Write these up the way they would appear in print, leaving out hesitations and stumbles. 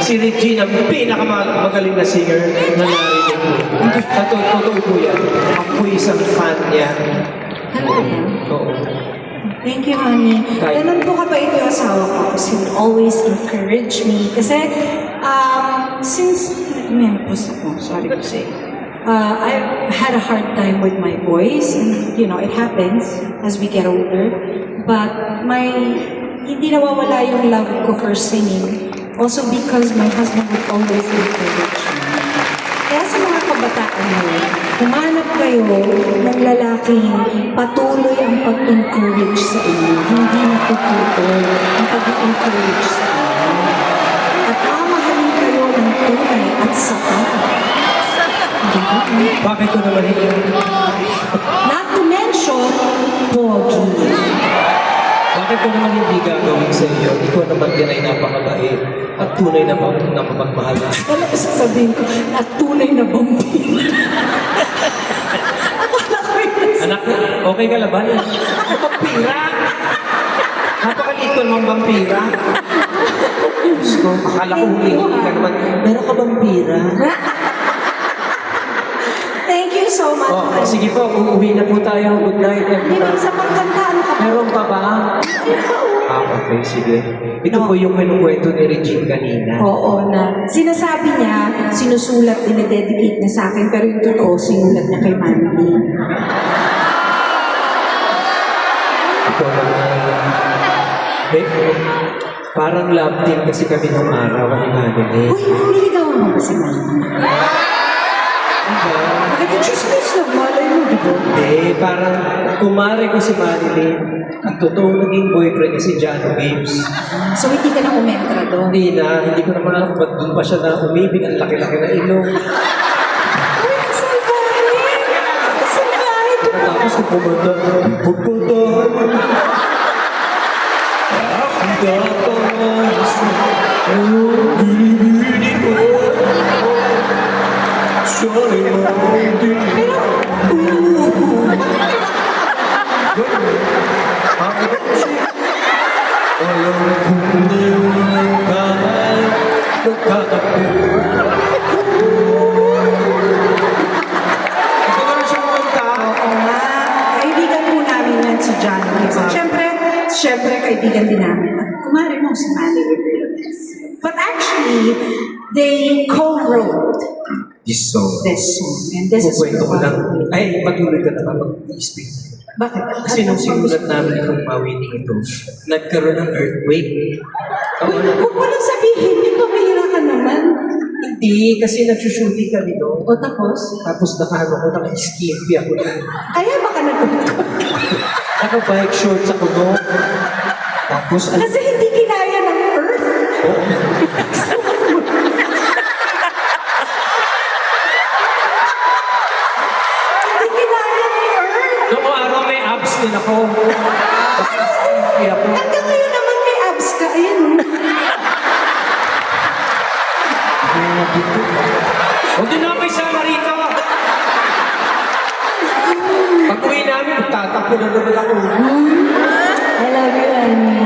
si Regine ang pinakamagaling na singer na narinig ko. Sa totoo po yan. Ako isang fan niya. Oo. Thank you, honey. Ganun po kabait yung asawa ko kasi he would always encourage me. Kasi, since, menopause ako, sorry to say, I've had a hard time with my voice. And, you know, it happens as we get older. But hindi nawawala yung love ko for singing. Also because my husband would always encourage me. Kaya sa mga kabataan ngayon, humanap kayo ng lalaking patuloy ang pag-encourage sa inyo. Hindi natututol ang pag-encourage sa inyo. At mamahalin kayo ng tunay at sapat. Bakit ko naman hindi? Not to mention, pogi. Bakit ko naman hindi gagawin sa iyo? Ikaw naman din ay napakabait at tunay na mapagmahal. Wala ko sasabihin ko, at tunay na vampire. Anak, okay ka laban? Vampira! Napakaliit ko naman vampira. Diyos ko, akala ko huli ka naman. Meron ka vampira? Thank you so much. Oh, sige po, uuwi na po tayo. Good night, Hindi everyone. sa pagkanta, ano ka ba? Meron pa ba? Okay, sige. Ito po yung kinukwento ni Regine kanina. Oo na. Sinasabi niya, sinusulat, dinededicate niya sa akin, pero yung totoo, sinulat niya kay Mandy. Ikaw naman. Parang love team kasi kami nung araw ni Mandy. Uy, niligawan mo ba si Mandy? Nakikichismis lang, malay mo, di ba? Parang kumare ko si Marilyn. Ang totoong naging boyfriend niya si Jano Games. So, hindi ka na umentra doon? Hindi ko naman alam kung ba't doon pa siya na umibig. Ang laki-laki na ilong. Uy, kasal ka rin! Kasal ka rin! Tapos kung pumunta, pupunta. Ang gataas mo, binibini ko. Siya'y mauntin. Alam ko ngayon kahit nagkakapo. Ito na rin siya kumanta. Oo nga. Kaibigan po namin yan si John. Siyempre, kaibigan din namin. Kumari mo si Manny Rivera. But actually, they co-wrote This song. And this is Kukwento ko lang. Ay, patuloy ka na mag-speak. Bakit? Kasi nung sinulat namin itong mawining ito, nagkaroon ng earthquake. Huwag mo lang sabihin, yung pamilira ka naman. Hindi, kasi nagsushooting kami doon. O tapos? Tapos naka-skimpy ako doon. Kaya baka nagkukot. Naka-bike shorts ako doon. Tapos, Kasi hindi kinaya ng earth. Oo. Hindi kinaya ni earth. Noong araw may abs din ako. Skimpy ako. Hanggang ngayon naman may abs ka. Ayan. Huwag din namin sama rito. Pag-uwi namin, tatakbo na naman ako. I love you, Annie.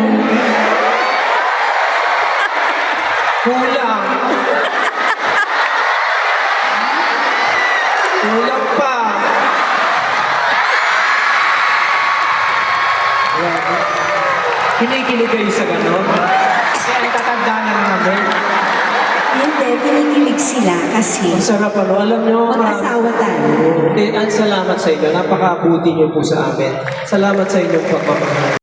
Kulang. Kulang pa. Kinikilig kayo sa gano'n? Kaya ang tatanda na namin. Hindi, kinikilig sila kasi Ang sarap ano, alam nyo, mag-asawa tayo. ang salamat sa inyo. Napakabuti nyo po sa amin. Salamat sa inyong pagmamahal.